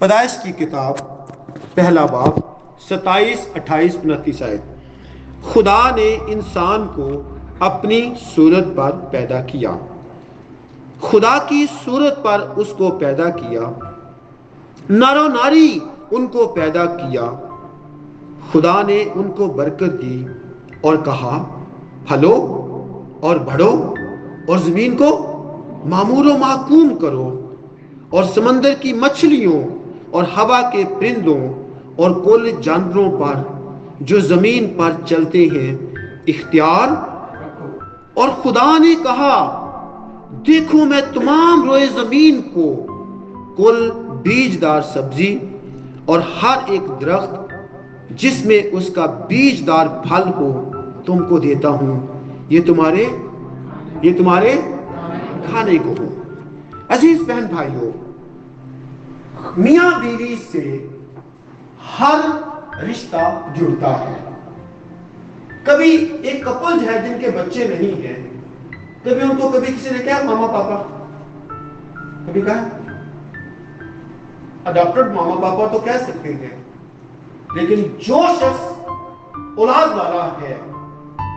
پیدائش کی کتاب پہلا باب 27 28 29 آیت. خدا نے انسان کو اپنی صورت پر پیدا کیا. خدا کی صورت پر اس کو پیدا کیا، نر و ناری ان کو پیدا کیا. خدا نے ان کو برکت دی اور کہا پھلو اور بڑھو اور زمین کو معمور و محکوم کرو اور سمندر کی مچھلیوں اور ہوا کے پرندوں اور کل جانوروں پر جو زمین پر چلتے ہیں اختیار. اور خدا نے کہا دیکھو میں تمام روئے زمین کو کل بیجدار سبزی اور ہر ایک درخت جس میں اس کا بیجدار پھل ہو تم کو دیتا ہوں، یہ تمہارے کھانے کو ہو. عزیز بہن بھائیوں، میاں بیوی سے ہر رشتہ جڑتا ہے. کبھی ایک کپل ہے جن کے بچے نہیں ہیں، کبھی ان کو کبھی کسی نے کہا ماما پاپا، کبھی کہا اڈاپٹڈ ماما پاپا تو کہہ سکتے ہیں، لیکن جو شخص اولاد والا ہے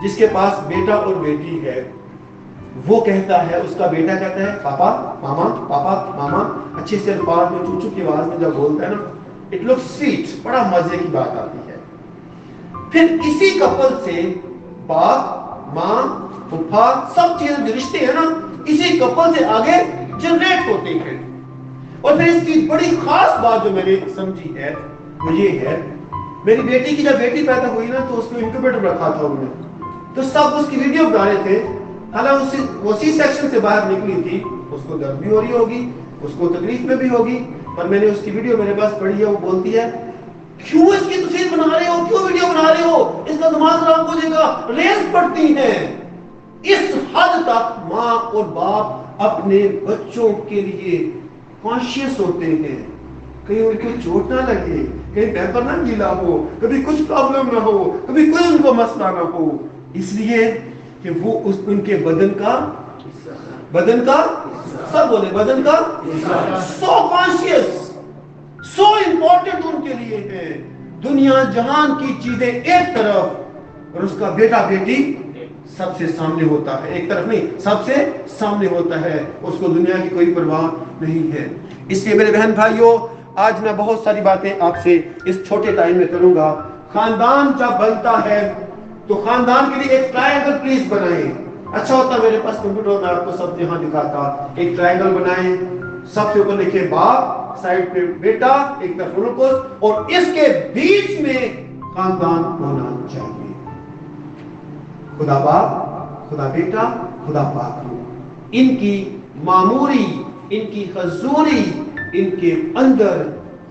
جس کے پاس بیٹا اور بیٹی ہے، وہ کہتا ہے، اس کا بیٹا کہتا ہے پاپا ماما پاپا ماما. اچھے سے الفاظ میں چوچو کی آواز میں جب بولتا ہے نا، اٹ لک سویٹ، بڑا مزے کی بات آتی ہے. پھر اسی کپل سے باپ ماں پھپھا سب چیزیں جو رشتے ہیں نا، اسی کپل سے آگے جنریٹ ہوتے ہیں. اور پھر اس کی بڑی خاص بات جو میں نے سمجھی ہے وہ یہ ہے، میری بیٹی کی جب بیٹی پیدا ہوئی نا تو اس کو انکیوبیٹر رکھا تھا انہوں نے، تو سب اس کی ویڈیو بنا رہے تھے. حالانکہ وہ سی سیکشن سے باہر نکلی تھی، اس کو درد بھی ہو رہی ہوگی، اس کو تکلیف میں بھی ہوگی، پر میں نے اس کی ویڈیو میرے پاس پڑھی ہے. وہ بولتی ہے کیوں اس کی تصویر بنا رہے ہو، کیوں ویڈیو بنا رہے ہو، اس کا دماغ خراب ہو جائے گا. ریس پڑتی ہیں. اس حد تک ماں اور باپ اپنے بچوں کے لیے کانشیس ہوتے ہیں، کہیں ان کو چوٹ نہ لگے، کہیں پیپر نہ گیلا ہو، کبھی کچھ پرابلم نہ ہو، کبھی کوئی ان کو مسئلہ نہ ہو. اس لیے کہ وہ ان کے بدن کا سب بولے بدن کا so conscious, so important in کے لیے ہے. دنیا جہان کی چیزیں ایک طرف اور اس کا بیٹا بیٹی سب سے سامنے ہوتا ہے. ایک طرف نہیں، سب سے سامنے ہوتا ہے. اس کو دنیا کی کوئی پرواہ نہیں ہے. اس لیے میرے بہن بھائیوں، آج میں بہت ساری باتیں آپ سے اس چھوٹے ٹائم میں کروں گا. خاندان جب بنتا ہے تو خاندان کے لیے ایک ٹرائنگل پلیز بنائیں. اچھا ہوتا میرے پاس کمپیوٹر میں آپ کو سب یہاں دکھاتا. ایک ٹرائنگل بنائیں، سب سے اوپر لکھیں باپ، سائڈ پہ بیٹا، ایک طرف گلوکوز، اور اس کے بیچ میں خاندان ہونا چاہیے. خدا باپ، خدا بیٹا، خدا پاک. ان کی معموری، ان کی حضوری، ان کے اندر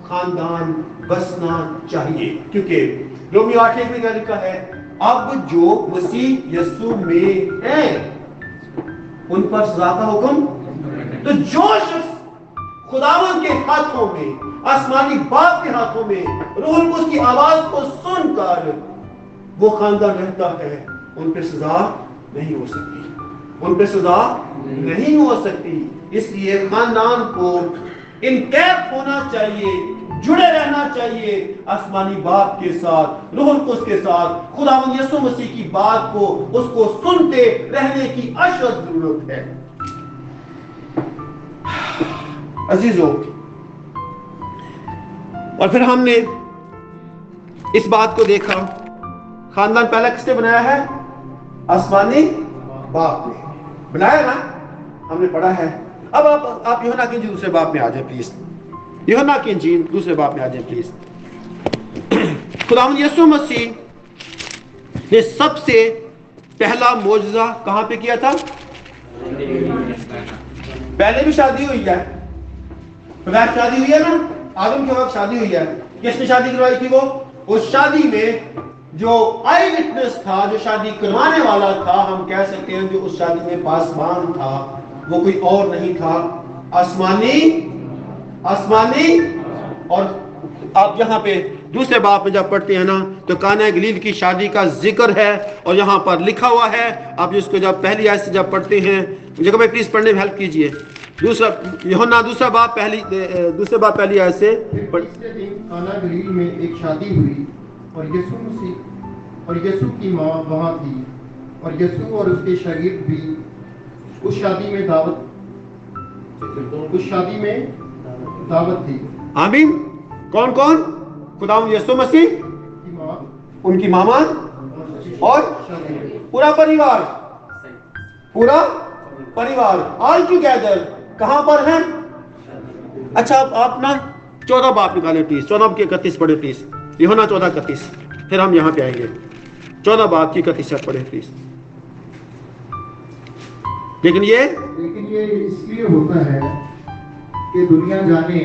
خاندان بسنا چاہیے. کیونکہ رومیو 8 میں کیا لکھا ہے، اب جو مسیح یسوع میں ہیں ان پر سزا کا حکم. تو جو شخص خداوند کے ہاتھوں میں، آسمانی باپ کے ہاتھوں میں روح القدس کی آواز کو سن کر وہ خاندان رہتا ہے، ان پہ سزا نہیں ہو سکتی، ان پہ سزا نہیں ہو سکتی. اس لیے خاندان کو انکیپ ہونا چاہیے، جڑے رہنا چاہیے آسمانی باپ کے ساتھ، روح القدس کے ساتھ. خداوند یسوع مسیح کی بات کو، اس کو سنتے رہنے کی اشد ضرورت ہے. عزیزو، اور پھر ہم نے اس بات کو دیکھا، خاندان پہلا کس نے بنایا ہے؟ آسمانی باپ نے بنایا نا، ہم نے پڑھا ہے. اب آپ یوحنا کی انجیل دوسرے باب میں آ جائیں پلیز. یوحنا کی انجیل دوسرے باب میں آ جائیں پلیز. خداوند یسوع مسیح نے سب سے پہلا معجزہ کہاں پہ کیا تھا؟ پہلے بھی شادی ہوئی ہے، شادی ہوئی ہے نا، آدم کے وقت شادی ہوئی ہے. کس نے شادی کروائی تھی؟ وہ اس شادی میں جو آئی وٹنس تھا، جو شادی کروانے والا تھا، ہم کہہ سکتے ہیں جو اس شادی میں پاسبان تھا، وہ کوئی اور نہیں تھا، آسمانی. اور آپ یہاں پہ دوسرے باب میں جب پڑھتے ہیں نا تو کانا گلیل کی شادی کا ذکر ہے، اور یہاں پر لکھا ہوا ہے. آپ اس کو جب پہلی آیت سے جب پڑھتے ہیں، مجھے کہ پلیز پڑھنے میں ہیلپ کیجئے. دوسرا یوحنا دوسرے باب پہلی آیت سے تیسرے دن کانا گلیل میں ایک شادی ہوئی اور یسوع کی ماں وہاں تھی اور یسوع اور اس کے شاگرد بھی اس شادی میں دعوت تھی. آمین. کون کون؟ خداوند یسوع مسیح، ان کی ماما اور پورا پریوار آل ٹوگیدر کہاں پر ہیں؟ اچھا آپ نا 14 باب نکالیں پلیز. 14 کی 31 پڑھیں پلیز. یوحنا 14:31. پھر ہم یہاں پہ آئیں گے. 14 باب کی 31 پڑھیں پلیز. لیکن یہ اس لیے ہوتا ہے کہ دنیا جانے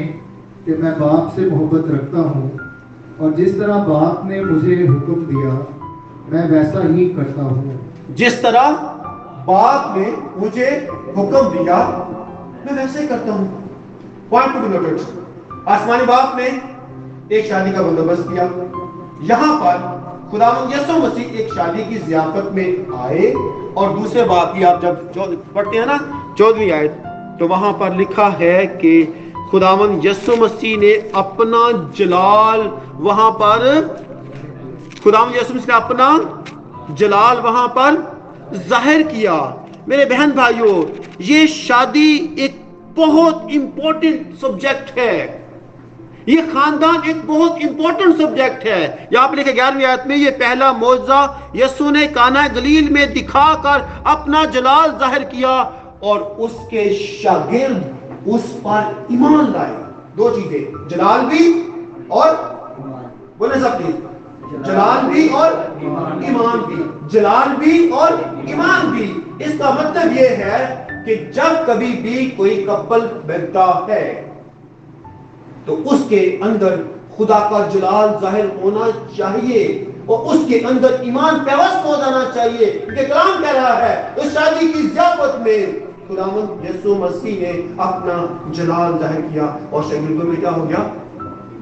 کہ میں باپ سے محبت رکھتا ہوں اور جس طرح باپ نے مجھے حکم دیا میں ویسا ہی کرتا ہوں. جس طرح باپ نے مجھے حکم دیا میں ویسے ہی کرتا ہوں. Point to be noted. آسمانی باپ نے ایک شادی کا بندوبست کیا. یہاں پر خداوند یسوع مسیح ایک شادی کی ضیافت میں آئے اور دوسرے باپ کی آپ جب پڑھتے ہیں نا 14ویں آیت تو وہاں پر لکھا ہے کہ خداوند یسوع مسیح نے اپنا جلال وہاں پر وہاں پر ظاہر کیا. میرے بہن بھائیوں، یہ شادی ایک بہت امپورٹنٹ سبجیکٹ ہے. یہ خاندان ایک بہت امپورٹنٹ سبجیکٹ ہے. یہاں پہ لکھے 11ویں آیت میں یہ پہلا معجزہ یسوع نے کانا گلیل میں دکھا کر اپنا جلال ظاہر کیا اور اس کے شاگرد اس پر ایمان لائے. 2 چیزیں، جلال بھی اور بولے سب چیز، جلال بھی اور ایمان بھی. جلال بھی اور ایمان بھی. اس کا مطلب یہ ہے کہ جب کبھی بھی کوئی کپل بنتا ہے تو اس کے اندر خدا کا جلال ظاہر ہونا چاہیے اور اس کے اندر ایمان پیوست ہو جانا چاہیے. کیونکہ کلام کہہ رہا ہے اس شادی کی ضیافت میں خداوند یسوع مسیح نے اپنا جلال ظاہر کیا اور شاگردوں میں کیا ہو گیا؟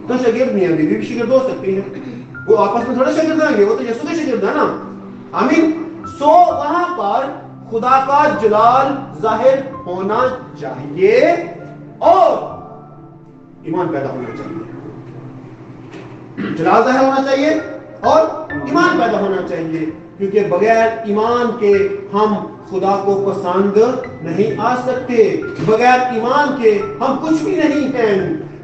تو شاگرد نہیں ہے، بیوی بھی شاگرد ہو سکتی ہے. وہ آپس میں تھوڑے شاگرد ہیں گے، وہ تو یسوع کے شاگرد ہیں نا. آمین. سو وہاں پر خدا کا جلال ظاہر ہونا چاہیے اور ایمان پیدا ہونا چاہیے. جلال ظاہر ہونا چاہیے اور ایمان پیدا ہونا چاہیے. کیونکہ بغیر ایمان کے ہم خدا کو پسند نہیں آ سکتے. بغیر ایمان کے ہم کچھ بھی نہیں ہیں.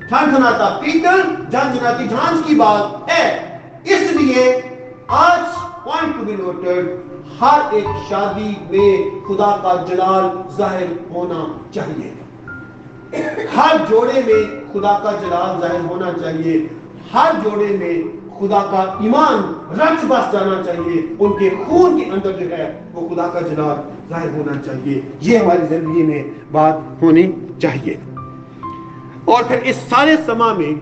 ٹھنٹھناتا پیتل جھنجھناتی جھانج کی بات ہے. اس لیے آج پوائنٹ ٹو بی نوٹڈ، ہر ایک شادی میں خدا کا جلال ظاہر ہونا چاہیے. ہر جوڑے میں خدا کا جلال ظاہر ہونا چاہیے. ہر جوڑے میں خدا کا ایمان رچ بس جانا چاہیے. ان کے خون کے اندر جو ہے وہ خدا کا جلال ظاہر ہونا چاہیے. یہ ہماری زندگی میں بات ہونی چاہیے. اور پھر اس سارے سما میں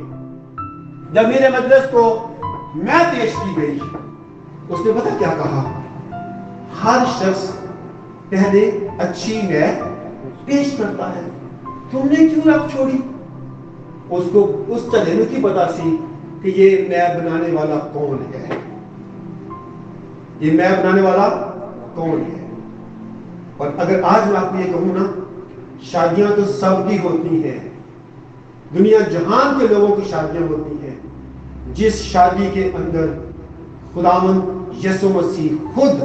جب میرے مجلس کو میں پیش کی گئی، اس نے پتہ کیا کہا؟ ہر شخص پہلے اچھی میں پیش کرتا ہے، تم نے کیوں رب چھوڑی؟ اس کو اس چلے میں کی پتا سی کہ یہ میں بنانے والا کون ہے. یہ میں بنانے والا کون ہے. اور اگر آج میں آپ کو یہ کہوں نا، شادیاں تو سب کی ہوتی ہیں، دنیا جہان کے لوگوں کی شادیاں ہوتی ہیں. جس شادی کے اندر خداوند یسوع مسیح خود،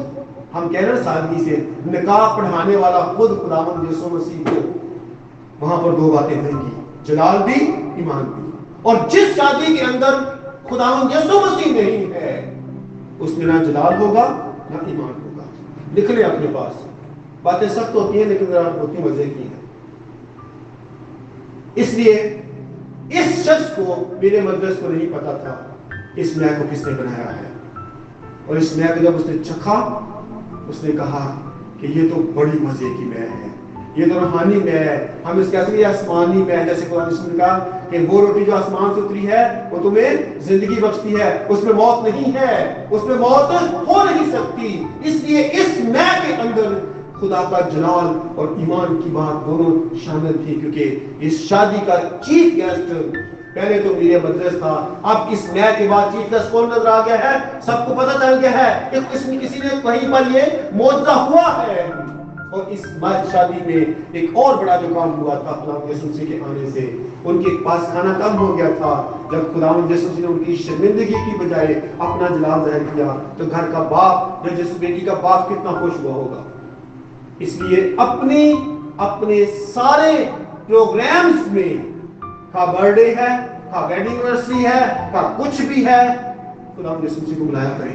ہم کہہ رہے ہیں سادگی سے، نکاح پڑھانے والا خود خداوند یسوع مسیح کو، وہاں پر 2 باتیں ہوئیں گی، جلال بھی ایمان بھی. اور جس شادی کے اندر خداوند یسوع مسیح نہیں ہے اس میں نہ جلال ہوگا نہ ایمان ہوگا. لکھ لیں اپنے پاس. باتیں سخت ہوتی ہیں لیکن ذرا ہوتی مزے کی ہیں. اس لیے اس شخص کو، میرے مجلس کو نہیں پتا تھا اس میں کو کس نے بنایا ہے. اور اس میں کو جب اس نے چکھا، اس نے کہا کہ یہ تو بڑی مزے کی میں ہے، یہ تو روحانی میں ہے. ہم اس کہتے ہیں یہ آسمانی میں، جیسے قرآن نے کہا کہ وہ روٹی جو آسمان سے اتری ہے وہ تمہیں زندگی بخشتی ہے. اس میں موت نہیں ہے، اس میں موت ہو نہیں سکتی. اس لیے اس میں کے اندر خدا کا جلال اور ایمان کی بات دونوں شامل تھی. کیونکہ اس شادی کا چیف گیسٹ پہلے تو میرے مجلس تھا، اب اس میں کے بعد چیف گیسٹ کون نظر آ گیا ہے؟ سب کو پتہ چل گیا ہے کہ کسی نے کہیں پر یہ معجزہ ہوا ہے اور اس شادی میں ایک اور بڑا جو کام ہوا تھا خداوند یسوع مسیح کے آنے سے، ان کے پاس کھانا کم ہو گیا تھا. جب خداوند یسوع مسیح نے ان کی شرمندگی کی بجائے اپنا جلال ظاہر کیا تو گھر کا باپ یا جس بیٹی کا باپ کتنا خوش ہوا ہوگا. اس لیے اپنے سارے پروگرامز میں، کا برتھ ڈے ہے، کا ویڈنگ اینیورسری ہے، کا کچھ بھی ہے، خداوند یسوع مسیح کو بلایا کریں.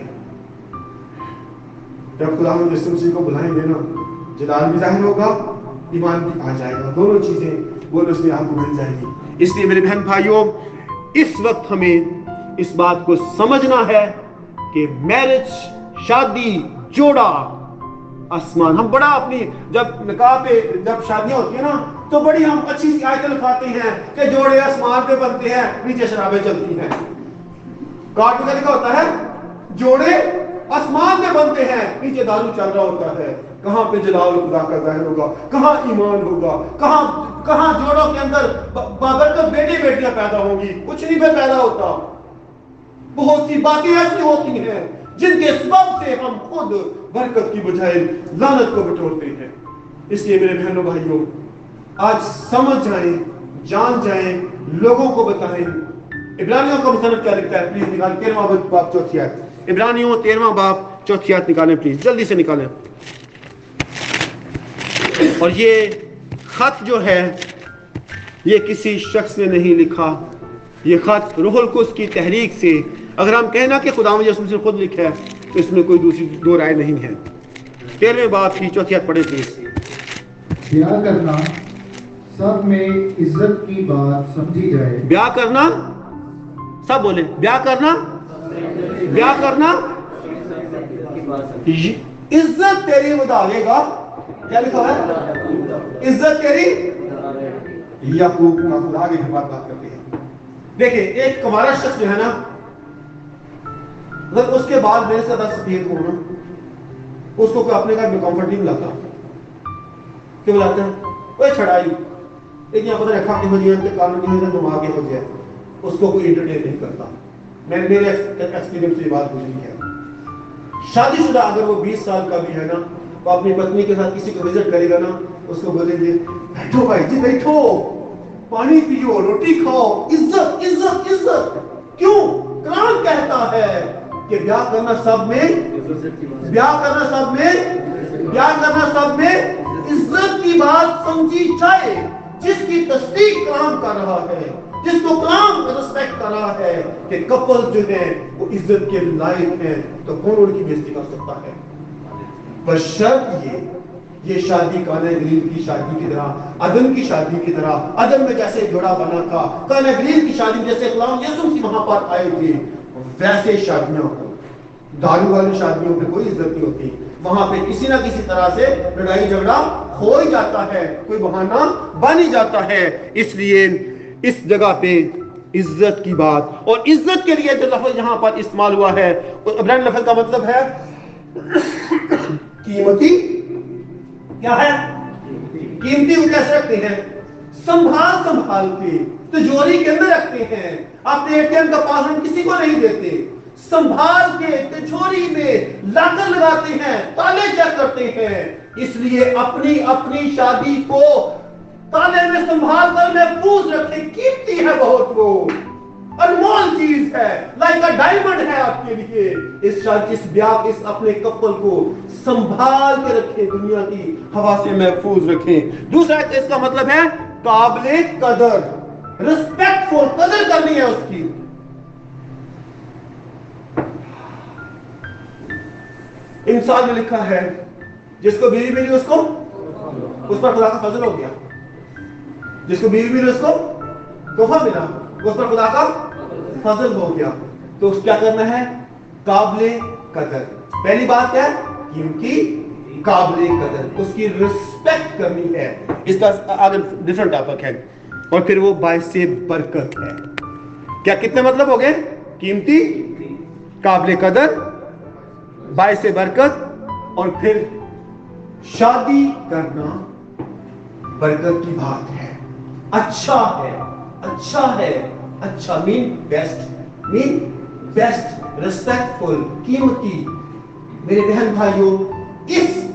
جب خداوند یسوع مسیح کو بلائیں گے نا، جلال بھی ظاہر ہوگا، ایمان بھی آ جائے گا، دونوں چیزیں بونس میں آپ کو مل جائیں گی. اس لیے میرے بہن بھائیوں، اس وقت ہمیں اس بات کو سمجھنا ہے کہ میرج، شادی، جوڑا آسمان. ہم بڑا اپنی جب نکاح پہ جب شادیاں ہوتی ہیں نا تو بڑی ہم اچھی سی آیتیں لکھاتے ہیں کہ جوڑے آسمان پہ بنتے ہیں، نیچے شرابیں چلتی ہیں. کارڈ میں لکھا ہوتا ہے جوڑے آسمان پہ بنتے ہیں، نیچے دارو چل رہا ہوتا ہے. کہاں پہ جلال خدا کا ظاہر ہوگا، کہاں ایمان ہوگا، کہاں جوڑوں کے اندر بابرکت بیٹے بیٹیاں پیدا ہوں گی. کچھ نہیں پہ پیدا ہوتا. بہت سی باتیں ایسی ہوتی ہیں جن کے سبب سے ہم خود برکت کی بجائے لعنت کو بٹورتے ہیں. اس لیے میرے بہنوں بھائیوں، آج سمجھ جائیں، جان جائیں، لوگوں کو بتائیں. عبرانیوں کا مصنف کیا لکھتا ہے؟ پلیز نکال 13واں باب 4 آیت. عبرانیوں 13واں باب 4 آیت نکالیں پلیز، جلدی سے نکالیں. اور یہ خط جو ہے یہ کسی شخص نے نہیں لکھا، یہ خط روح القدس کی تحریک سے. اگر ہم کہنا کہ خداوند یسوع مسیح نے خود لکھا ہے تو اس میں کوئی دوسری دو رائے نہیں ہے. 13ویں باب کی 4 آیت پڑھیں پلیز. بیاہ کرنا سب میں عزت کی بات سمجھی جائے. بیاہ کرنا، سب بولیں بیاہ کرنا، بیاہ کرنا عزت تیری وداعے گا. کیا لکھا ہے؟ عزت تیری. یعقوب کا خدا کی بات کرتے ہیں. دیکھیں ایک کمارا شخص جو ہے نا، اگر اس کے بعد میرے سے بس سفید ہو نا، اس کو کوئی اپنے گھر میں کمفرٹ نہیں ملاتا. کیوں بلاتا ہے؟ کوئی چھڑائی ایک یہاں پتہ رکھا کہ مجھے کانوں کی نظر دماغ ہو جائے، اس کو کوئی انٹرٹین نہیں کرتا. میں میرے ایکسپیرینس سے یہ بات گزری ہے. شادی شدہ اگر وہ 20 سال کا بھی ہے نا، وہ اپنی پتنی کے ساتھ کسی کو وزٹ کرے گا نا، اس کو بولیں گے بیٹھو بھائی جی بیٹھو، پانی پیو، روٹی کھاؤ. عزت عزت عزت. کیوں؟ قرآن کہتا ہے کہ بیاہ کرنا سب میں، بیاہ کرنا سب میں، بیاہ کرنا سب میں عزت کی بات سمجھی جائے. جس کی تصدیق کلام کر رہا ہے، جس کو کلام رسپیکٹ کر رہا ہے کہ کپل جو ہیں وہ عزت کے لائق ہیں، تو کون ان کی بےزتی کر سکتا ہے؟ بشرط یہ شادی کانا گلیل کی شادی کی طرح، عدن کی شادی کی طرح، عدن میں جیسے جوڑا بنا تھا، کانا گلیل کی شادی جیسے غلام یسوع مسیح وہاں پر آئے تھے، ویسے شادیاں ہوں. دارو والی شادیوں پہ کوئی عزت نہیں ہوتی. وہاں پہ کسی نہ کسی طرح سے لڑائی جھگڑا ہو ہی جاتا ہے، کوئی بہانہ بن ہی جاتا ہے. اس لیے اس جگہ پہ عزت کی بات، اور عزت کے لیے جو لفظ یہاں پر استعمال ہوا ہے، عبرانی لفظ کا مطلب ہے قیمتی. کیا ہے؟ قیمتی. وہ کیسے رکھتے ہیں؟ سنبھال کے تجوری کے اندر رکھتے ہیں. اپنے اے ٹی ایم کا پاسورڈ کسی کو نہیں دیتے، سنبھال کے تجوری میں لاکر لگاتے ہیں، تالے چیک کرتے ہیں. اس لیے اپنی شادی کو تالے میں سنبھال کر محفوظ رکھیں. قیمتی ہے بہت، وہ انمول چیز ہے، لائک اے ڈائمنڈ ہے آپ کے لیے. اس بیاہ، اس اپنے کپل کو سنبھال کے رکھیں، دنیا کی ہوا سے محفوظ رکھیں. دوسرا اس کا مطلب ہے قابل قدر، ریسپیکٹ فل، قدر کرنی ہے اس کی. انسان میں لکھا ہے جس کو بیوی ملی اس پر خدا کا فضل ہو گیا. جس کو بیوی ملی اس کو تحفہ ملا، اس پر خدا کا فضل ہو گیا. تو کیا کرنا ہے؟ قابل قدر. پہلی بات کیا ہے؟ قیمتی، قابل قدر، اس کی ریسپیکٹ کرنی ہے. اس کا آگے ڈیفرنٹ ٹاپک ہے. اور پھر وہ باعث برکت ہے. کیا کتنے مطلب ہو گئے؟ قیمتی، قابل قدر، باعث برکت، اور پھر شادی کرنا برکت کی بات ہے. اچھا ہے، اچھا ہے، اچھا مین بیسٹ، ریسپیکٹ فل، قیمتی. میرے بہن بھائیوں، اس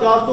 400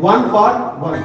1 for 1,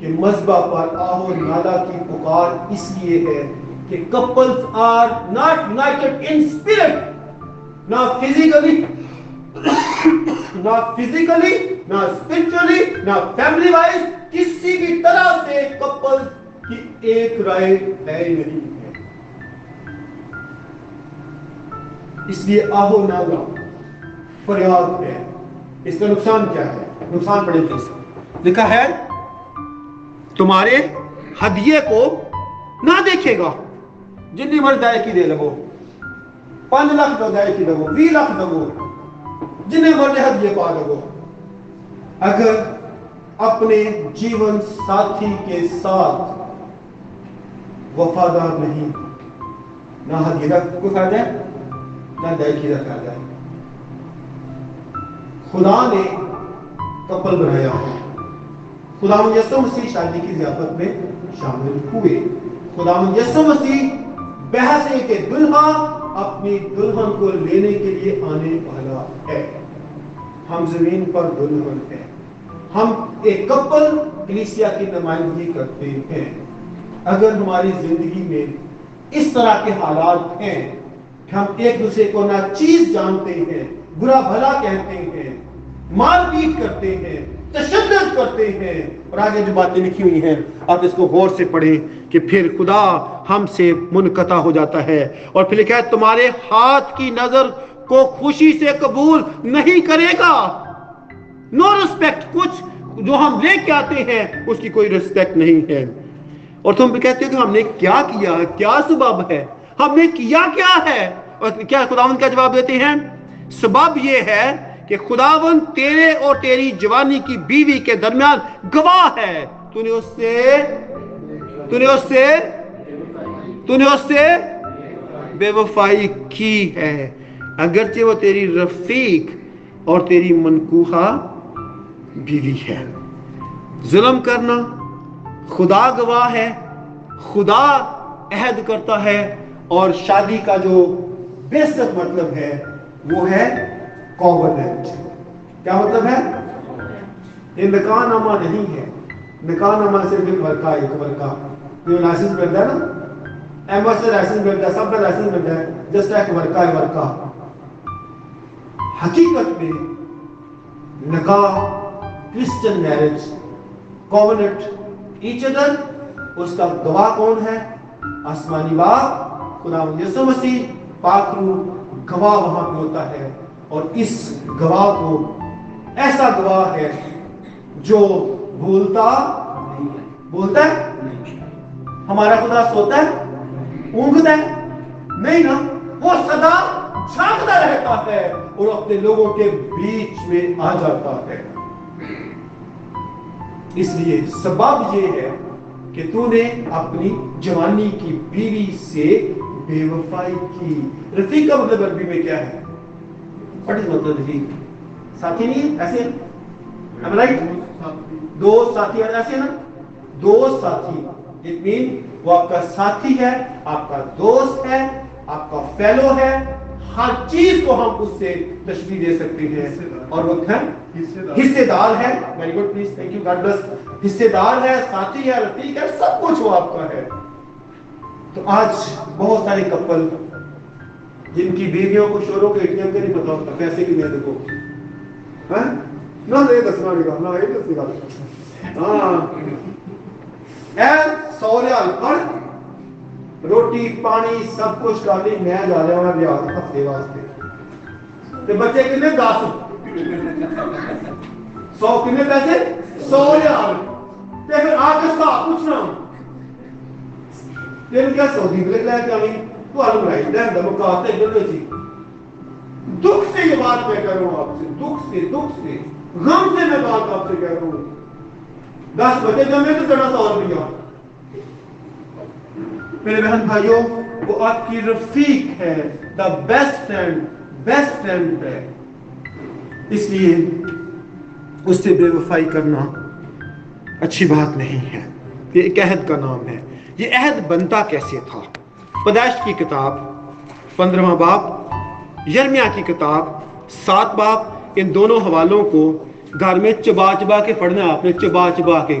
کہ مذبح پر آہو نادا کی پکار اس لیے ہے کہ couples are not united in spirit, نہ فزیکلی نہ اسپرچولی نہ فیملی وائز، کسی بھی طرح سے کپلز کی ایک رائے ہے نہیں ہے۔ اس لیے آہو نادا فریاد ہے۔ اس کا نقصان کیا ہے؟ نقصان پڑے پلیز۔ لکھا ہے تمہارے ہدیے کو نہ دیکھے گا، جتنی مرضی دائیں دے لگو، 5 لاکھ دو دائیں لگو، 20 لاکھ دگو، جتنے مرضی ہدیے پا لگو، اگر اپنے جیون ساتھی کے ساتھ وفادار نہیں، نہ ہدیے کا کوئی فائدہ ہے نہ دائیں کا فائدہ ہے۔ خدا نے کپل بنایا ہو، خدا یسوع مسیح شادی کی ضیافت میں شامل ہوئے، خدا یسوع مسیح بحث ہے کہ دلہا اپنی دلہن کو لینے کے لیے آنے والا ہے۔ ہم زمین پر دلہن ہیں، ہم ایک کپل کلیسیا کی نمائندگی کرتے ہیں۔ اگر ہماری زندگی میں اس طرح کے حالات ہیں کہ ہم ایک دوسرے کو نہ چیز جانتے ہیں، برا بھلا کہتے ہیں، مار پیٹ کرتے ہیں، تشدد کرتے ہیں، اور آگے جو باتیں لکھی ہوئی ہیں آپ اس کو غور سے پڑھیں کہ پھر خدا ہم سے منقطع ہو جاتا ہے۔ اور پھر لکھا ہے تمہارے ہاتھ کی نظر کو خوشی سے قبول نہیں کرے گا۔ نو ریسپیکٹ، کچھ جو ہم لے کے آتے ہیں اس کی کوئی ریسپیکٹ نہیں ہے۔ اور تم بھی کہتے ہو کہ ہم نے کیا کیا، کیا سبب ہے، ہم نے کیا کیا ہے، اور کیا خداوند کا جواب دیتے ہیں؟ سبب یہ ہے کہ خداوند تیرے اور تیری جوانی کی بیوی کے درمیان گواہ ہے، تو نے اس سے بے وفائی کی ہے، اگرچہ وہ تیری رفیق اور تیری منکوحہ بیوی ہے۔ ظلم کرنا، خدا گواہ ہے، خدا عہد کرتا ہے، اور شادی کا جو بیسک مطلب ہے وہ ہے کووننٹ۔ کیا مطلب ہے؟ یہ نکاح نامہ نہیں ہے، نکاح نامہ صرف ایک ورقہ ہے، ایک ورقہ جو لائسنس ملتا ہے نا، ایمبس سے لائسنس ملتا ہے، سب کا لائسنس ملتا ہے، جسٹ ایک ورقہ ہے، ورقہ۔ حقیقت میں نکاح، Christian marriage, covenant, each other, اس کا گواہ کون ہے؟ آسمانی باپ خدا یسوع مسیح، پاک روح گواہ وہاں پہ ہوتا ہے، اور اس گواہ کو ایسا گواہ ہے جو بولتا ہے؟ ہمارا خدا سوتا ہے، اونگتا ہے؟ نہیں نا، وہ سدا جھانکتا رہتا ہے اور اپنے لوگوں کے بیچ میں آ جاتا ہے۔ اس لیے سبب یہ ہے کہ تو نے اپنی جوانی کی بیوی سے بے وفائی کی۔ رفیق کا مطلب عربی میں کیا ہے؟ What is مطلب رفیق؟ ساتھی نہیں ہے؟ ایسے am I right؟ دوست، ساتھی ایسے ہے نا، دوست ساتھی، it means وہ آپ کا ساتھی ہے، آپ کا دوست ہے، آپ کا فیلو ہے، ہر چیز کو ہم اس سے تشبیہ دے سکتے ہیں، اور وہ حصے دار ہے۔ Very good, please, thank you, God bless. حصے دار ہے، ساتھی ہے، رفیق ہے، سب کچھ وہ آپ کا ہے۔ تو آج بہت سارے کپل جن کی بیویوں کو شوروں کے ATM کا نہیں پتا ہوتا، پیسے کی نہیں دیکھو، نہ یہ دسنا نہیں، نہ یہ دسنا، ہاں اے 100 ریال پڑھ، روٹی پانی سب کچھ کر لی، میں جا رہا ہوں بیاہ ہفتے واسطے، تے بچے کنے 10، 100 کنے پیسے 100 ریال، تے پھر آ کے صاحب پوچھنا تین کیا سعودی بلے لے کے آئی تو آلو بھائی دین دا مقاطع ادھر جی۔ دکھ سے یہ بات میں کہہ رہا ہوں آپ سے، دکھ سے غم سے میں بات آپ سے کہہ رہا ہوں۔ 10 بجے جمعے تو چڑھا 100 روپیہ۔ میرے بہن بھائیوں، وہ آپ کی رفیق ہے، دا بیسٹ فرینڈ ہے، اس لیے اس سے بے وفائی کرنا اچھی بات نہیں ہے۔ یہ ایک عہد کا نام ہے۔ یہ عہد بنتا کیسے تھا؟ پیدائش کی کتاب 15واں باب، یرمیہ کی کتاب 7 باب، ان دونوں حوالوں کو گھر میں چبا کے پڑھنا، آپ نے چبا کے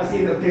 ਅਸੀਂ ਇੱਥੇ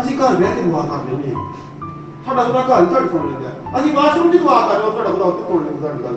ਅਸੀਂ ਘਰ ਬਹਿ ਕੇ ਦੁਆ ਕਰ ਲੈਂਦੇ ਹਾਂ, ਸਾਡਾ ਖੁਦਾ ਘਰ ਹੀ ਸਾਡੇ ਸੁਣ ਲੈਂਦਾ, ਅਸੀਂ ਬਾਥਰੂਮ ਦੀ ਦੁਆ ਕਰ ਰਹੇ ਹਾਂ, ਸਾਡਾ ਖੁਦਾ ਉੱਥੇ ਸੁਣ ਲੈਂਦਾ ਸਾਡੀ ਗੱਲ।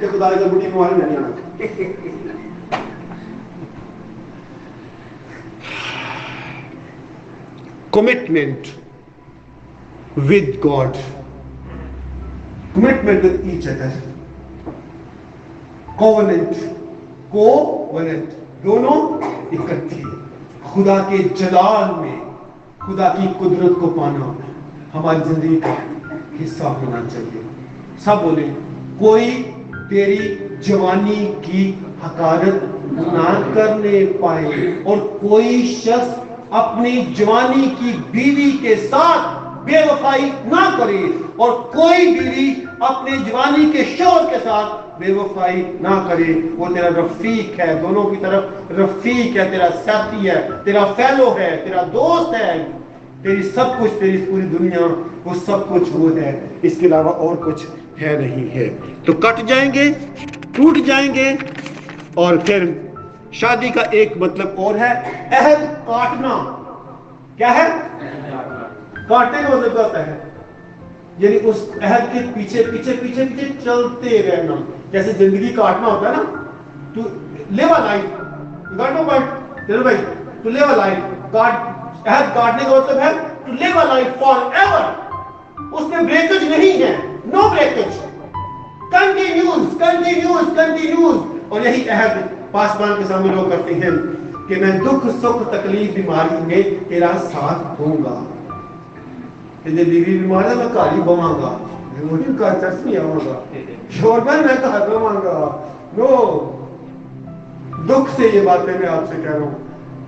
کہ خدا کا بڑی موبائل نہیں آنا. Commitment with God, commitment with each other, covenant, دونوں اکٹھے. خدا کے جلال میں خدا کی قدرت کو پانا ہماری زندگی کا حصہ ہونا چاہیے. سب بولے کوئی تیری جوانی کی حقارت نہ کرنے پائے اور کوئی شخص اپنی جوانی کی بیوی کے ساتھ بے وفائی نہ کرے اور کوئی بیوی اپنے جوانی کے شوہر کے ساتھ بے وفائی نہ کرے. وہ تیرا رفیق ہے, دونوں کی طرف رفیق ہے, تیرا ساتھی ہے, تیرا فیلو ہے, تیرا دوست ہے, تیری سب کچھ, تیری پوری دنیا, وہ سب کچھ وہ ہے, اس کے علاوہ اور کچھ ہے نہیں ہے. تو کٹ جائیں گے, ٹوٹ جائیں گے. اور پھر شادی کا ایک مطلب اور ہے عہد کاٹنا. کیا ہے؟ کاٹنے کا مطلب کیا ہوتا ہے؟ یعنی اس عہد کے پیچھے پیچھے پیچھے پیچھے چلتے رہنا. جیسے زندگی کاٹنا ہوتا ہے نا, تو live a life, you got no but چلو بھائی, ٹو لیو اے لائف. عہد کاٹنے کا مطلب ہے to live a life forever ایور. اس میں بریکج نہیں ہے, no breakage, continues continues continues. اور یہی عہد پاسبان کے سامنے لوگ کرتے ہیں کہ میں دکھ سکھ تکلیف بیماری میں تیرا ساتھ دوں گا. جب بیوی بیمار ہے میں کالی بواں گا, میں کا چرچ نہیں آؤں گا, شور میں کہا بواں گا. نو, دکھ سے یہ باتیں میں آپ سے کہہ رہا ہوں.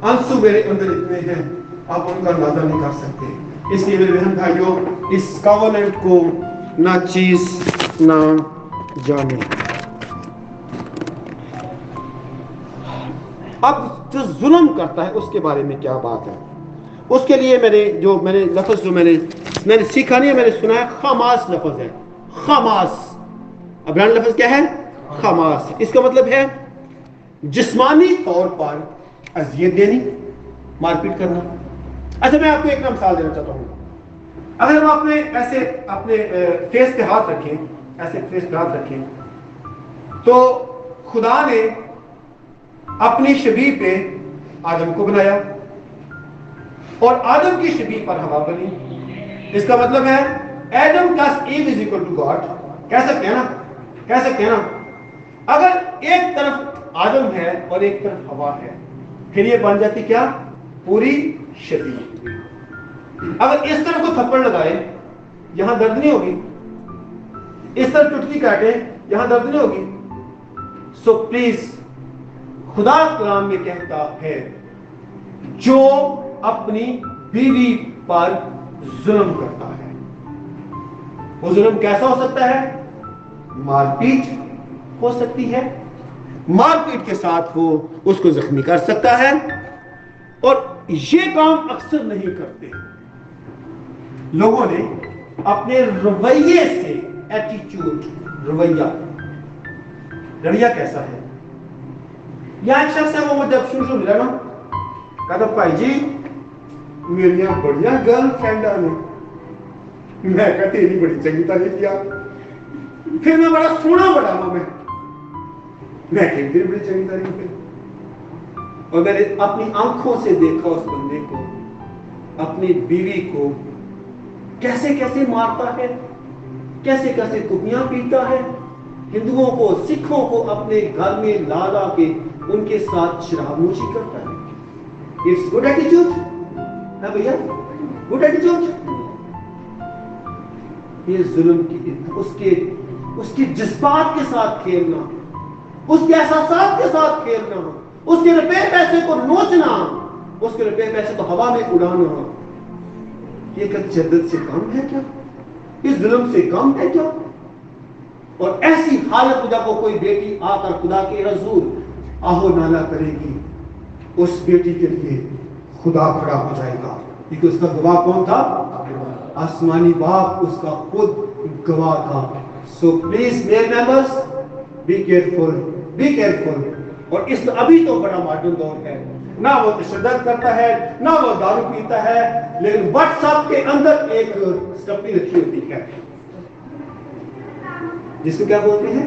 آنسو میرے اندر اتنے ہیں آپ ان کا اندازہ نہیں کر سکتے. اس لیے میرے بہن بھائیوں, اس کاوننٹ کو نہ چیز نہ جانے. اب جو ظلم کرتا ہے اس کے بارے میں کیا بات ہے؟ اس کے لیے میں نے لفظ جو میں نے سیکھا نہیں ہے, میں نے سنا ہے خماس لفظ ہے. خماس عبرانی لفظ کیا ہے؟ خماس. اس کا مطلب ہے جسمانی طور پر اذیت دینی, مار پیٹ کرنا. اچھا میں آپ کو ایک مثال دینا چاہتا ہوں. اگر ہم ایسے اپنے فیس پہ ہاتھ رکھیں, ایسے فیس پہ ہاتھ رکھیں, تو خدا نے اپنی شبیہ پہ آدم کو بنایا اور آدم کی شبیہ پر ہوا بنی. اس کا مطلب ہے ایڈم پلس ایو از اکول ٹو گاڈ. کہہ سکتے ہیں نا. اگر ایک طرف آدم ہے اور ایک طرف ہوا ہے, پھر یہ بن جاتی کیا؟ پوری شبیہ. اگر اس طرف کو تھپڑ لگائے یہاں درد نہیں ہوگی, اس طرف چٹکی کاٹے یہاں درد نہیں ہوگی. سو پلیز, خدا کلام میں کہتا ہے جو اپنی بیوی پر ظلم کرتا ہے, وہ ظلم کیسا ہو سکتا ہے؟ مار پیٹ ہو سکتی ہے, مار پیٹ کے ساتھ وہ اس کو زخمی کر سکتا ہے. اور یہ کام اکثر نہیں کرتے لوگوں نے اپنے رویے سے. ایٹیچیوڈ, رویہ کیسا ہے؟ یہاں ایک شخص ہے, وہ جب شروع ملا نا, کہتا بھائی جی میری بڑیاں گرل فرینڈاں نے. میں کہا تیری بڑی چنگی تعریف کیا, پھر میں بڑا سونا بڑا ہوں, میں کہ پھر بڑی چنگی تعریف کی. اور میں نے اپنی آنکھوں سے دیکھا اس بندے کو, اپنی بیوی کو کیسے کیسے مارتا ہے, کیسے کیسے کپیاں پیتا ہے, ہندوؤں کو سکھوں کو اپنے گھر میں لا لا کے ان کے ساتھ شراب نوشی کرتا ہے. اٹس گڈ ایٹیٹیوڈ ہے بھیا, گڈ ایٹیٹیوڈ. یہ ظلم کی اس کے جذبات کے ساتھ کھیلنا, اس کے احساسات کے ساتھ کھیلنا, اس کے روپے پیسے کو نوچنا, اس کے روپے پیسے کو ہوا میں اڑانا, یہ جدت سے کم ہے کیا؟ اس ظلم سے کم ہے کیا؟ اور ایسی حالت میں جب کوئی بیٹی آ کر خدا کے حضور آہو نالا کرے گی, اس بیٹی کے لیے خدا کھڑا ہو جائے گا, کیونکہ اس کا گواہ کون تھا؟ آسمانی باپ اس کا خود گواہ تھا. So please male members, be careful. اور اس ابھی تو بڑا ماڈرن دور ہے, نہ وہ تشدد کرتا ہے, نہ وہ دارو پیتا ہے, لیکن واٹس ایپ کے اندر ایک اسٹپنی رکھی ہوتی ہے جس کو کیا بولتے ہیں؟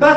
10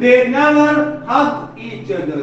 They never hug each other.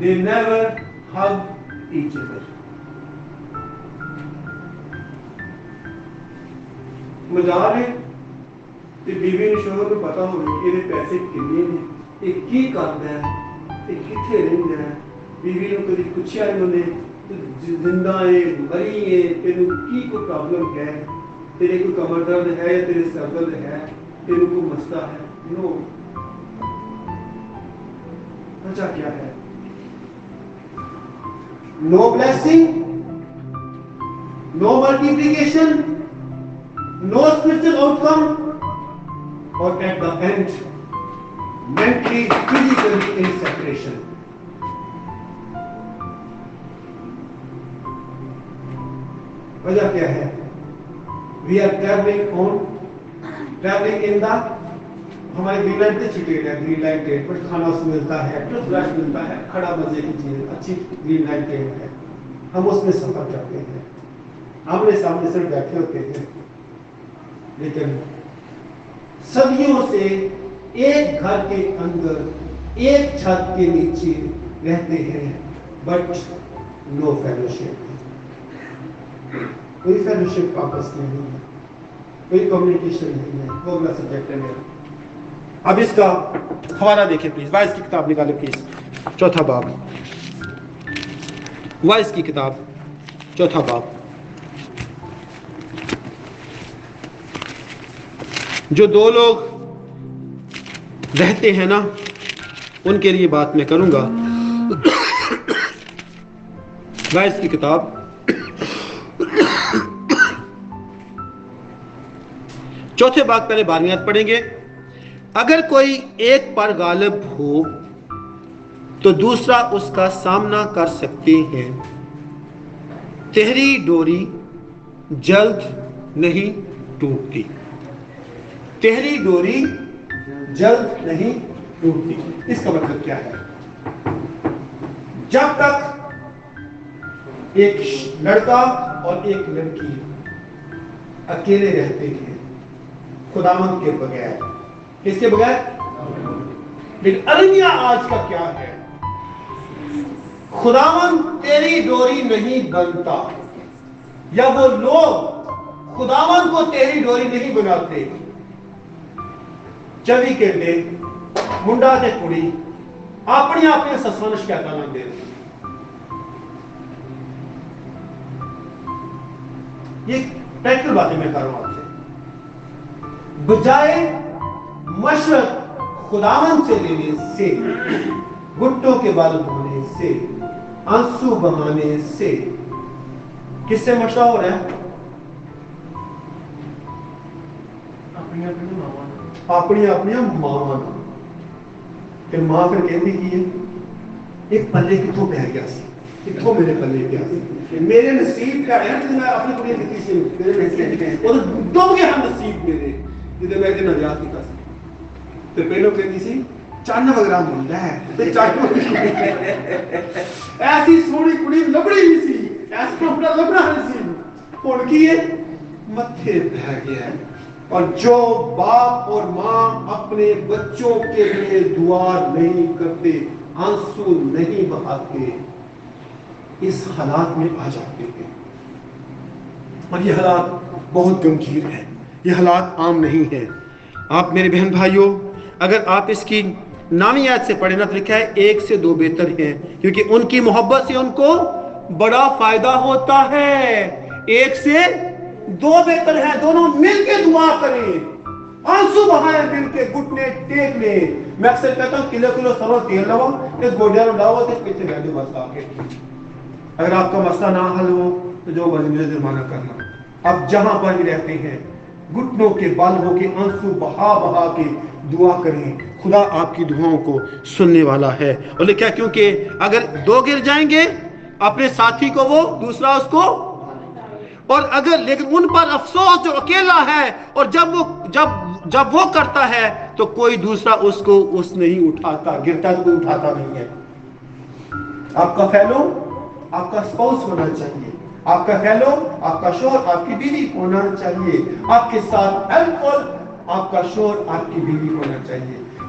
They never hug each other. مزار ہے تے بیوی نے شوہر کو پتا ہوگا کہ یہ پیسے کنے نے یہ کی کرتا ہے یہ کتنے رہتا ہے بیوی نے کبھی پوچھا انہوں نے زندہ ہے مری ہے تیرے کی کوئی پرابلم ہے تیرے کوئی کمر درد ہے یا تیرے سر درد ہے تیرے کو مسئلہ ہے نو وجہ کیا ہے no blessing no multiplication no spiritual outcome اور at the end mentally physically in separation وجہ کیا ہے we are traveling in the ہمارے گرین لائن پہ ٹکٹ ہے گرین لائن ٹکٹ پر کھانا اس میں ملتا ہے ٹوتھ برش ملتا ہے کھڑا مزے کی چیز اچھی گرین لائن ٹکٹ ہے ہم اس میں سفر کرتے ہیں آمنے سامنے سے بیٹھے ہوتے ہیں لیکن صدیوں سے ایک گھر کے اندر ایک چھت کے نیچے رہتے ہیں بٹ نو فیلوشپ کوئی فیلوشپ آپس میں نہیں ہے کوئی کمیونیکیشن نہیں ہے وہ اگلا سبجیکٹ ہے میرا اب اس کا حوالہ دیکھیں پلیز وائس کی کتاب نکالیں پلیز چوتھا باب وائس کی کتاب چوتھا باب جو دو لوگ رہتے ہیں نا ان کے لیے بات میں کروں گا وائس کی کتاب چوتھے باب پہلے بانیات پڑھیں گے اگر کوئی ایک پر غالب ہو تو دوسرا اس کا سامنا کر سکتے ہیں تہری ڈوری جلد نہیں ٹوٹتی تہری ڈوری جلد نہیں ٹوٹتی اس کا مطلب کیا ہے جب تک ایک لڑکا اور ایک لڑکی اکیلے رہتے ہیں خداوند کے بغیر کس کے بغیر لیکن المیہ آج کا کیا ہے خداوند تیری ڈوری نہیں بنتا یا وہ لوگ خداوند کو تیری ڈوری نہیں بناتے 24 گھنٹے منڈا تے کڑی اپنی اپنی سساں نوں شکایتاں لاندے یہ پریکٹیکل باتیں میں کر رہا ہوں آپ سے بجائے مشرق خداوند سے لینے سے گھٹوں کے بال دھونے سے آنسو بہانے سے کس سے مشورہ ہو رہا ہے اپنی اپنی ماں کہ ماں پھر کہتی کی ہے ایک پلے کتوں پہ گیا سی کتوں میرے پلے پہ سی میرے نصیب کا ہے کہ میں اپنی کڑی دیتی سی میرے نصیب ہے اور ڈوب گیا نصیب میرے جدے میں کہ نجات کیتا سی تو پہلو کہتی سی چان وغیرہ ملتا ہے تے چان ایسی سونی کڑی لبڑی نہیں سی ایسا کپڑا لبڑا نہیں سی ہن کی ہے متھے پہ گیا ہے اور جو باپ اور ماں اپنے بچوں کے لیے دعا نہیں کرتے آنسو نہیں بہاتے اس حالات میں آ جاتے ہیں اور یہ حالات بہت گمگیر ہیں یہ حالات عام نہیں ہیں آپ میرے بہن بھائیوں اگر آپ اس کی نامی آیت سے پڑھیں نا تو لکھا ہے 1 سے 2 بہتر ہیں کیونکہ ان کی محبت سے ان کو بڑا فائدہ ہوتا ہے 1 سے 2 بہتر ہیں دونوں مل کے دعا کریں آنسو بہائیں مل کے گھٹنے ٹیک لیں میں اکثر کہتا ہوں کلو سرو تیل لو اس گوڈیا میں لاؤ تو پیچھے بیٹھ دو مسئلہ کے اگر آپ کا مسئلہ نہ حل ہو تو جو مرضی مجھے جرمانہ کرنا اب جہاں پر بھی رہتے ہیں گھٹنوں کے بال ہو کے آنسو بہا بہا کے دعا کریں خدا آپ کی دعاؤں کو سننے والا ہے اور لکھا کیونکہ اگر 2 گر جائیں گے اپنے ساتھی کو وہ دوسرا اس کو اور اگر لیکن ان پر افسوس جو اکیلا ہے اور جب وہ کرتا ہے تو کوئی دوسرا اس کو نہیں اٹھاتا گرتا تو کوئی اٹھاتا نہیں ہے آپ کا فیلو آپ کا اسپاؤس ہونا چاہیے آپ کا فیلو آپ کا شوہر آپ کی بیوی ہونا چاہیے آپ کے ساتھ ہیلپ فل آپ کا شوہر آپ کی بیوی ہونا چاہیے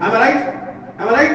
am I right?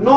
9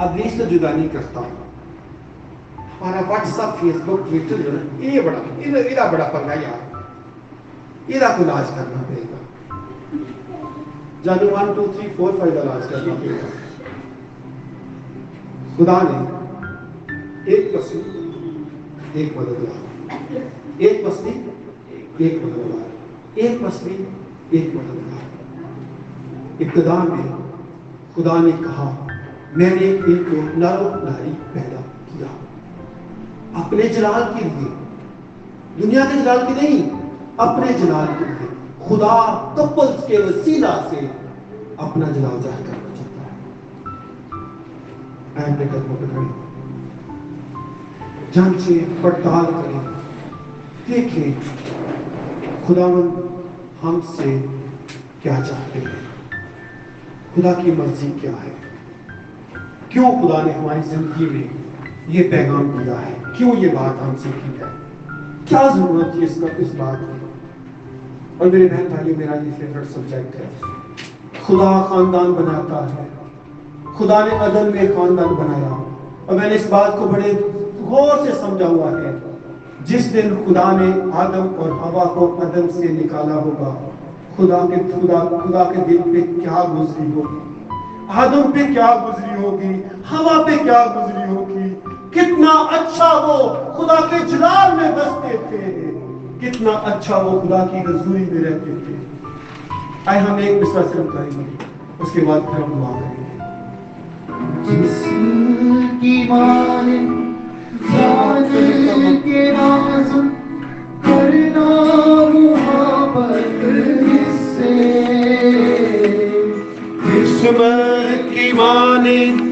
ابلیس سے جدا نہیں کرتا. ہمارا واٹس ایپ فیس بک ٹویٹر جو ہے یہ بڑا پنگا یار, یہ کو علاج کرنا پڑے گا. جانو 1 2 3 4 5 علاج کرنا پڑے گا. خدا نے ایک مسیح ایک مددگار, ایک مسیح ایک مددگار, ایک مسیح ایک مددگار. ابتدا میں خدا نے کہا میں نے ایک کو نر و ناری پیدا کیا اپنے جلال کے لیے, دنیا کے جلال کے نہیں, اپنے جلال کے لیے. خدا کپلز کے وسیلہ سے اپنا جلال ظاہر کرنا چاہتا ہے. اپنے قدموں پہ کھڑے جانچیں پڑتال کریں, دیکھیں خداوند ہم سے کیا چاہتے ہیں, خدا کی مرضی کیا ہے, کیوں خدا نے ہماری زندگی میں یہ پیغام دیا ہے, کیوں یہ بات ہم سے کی ہے, کیا ضرورت ہے اس بات کی. اور میرے بہن بھائی میرا یہ فیورٹ سبجیکٹ ہے. خدا خاندان بناتا ہے. خدا نے عدن میں خاندان بنایا, اور میں نے اس بات کو بڑے غور سے سمجھا ہوا ہے. جس دن خدا نے آدم اور حوا کو عدن سے نکالا ہوگا, خدا کے دل پہ کیا گزری ہوگی, آدم پہ کیا گزری ہوگی, ہوا پہ کیا گزری ہوگی. کتنا اچھا وہ خدا کے جلال میں بستے تھے, کتنا اچھا وہ خدا کی حضوری میں رہتے تھے. آئے ہم ایک مصرع صرف کریں گے, اس کے بعد پھر ہم دعا کریں گے. جس کی مالک ذات کے نازم کرنا محبت سے, جسم کی مانند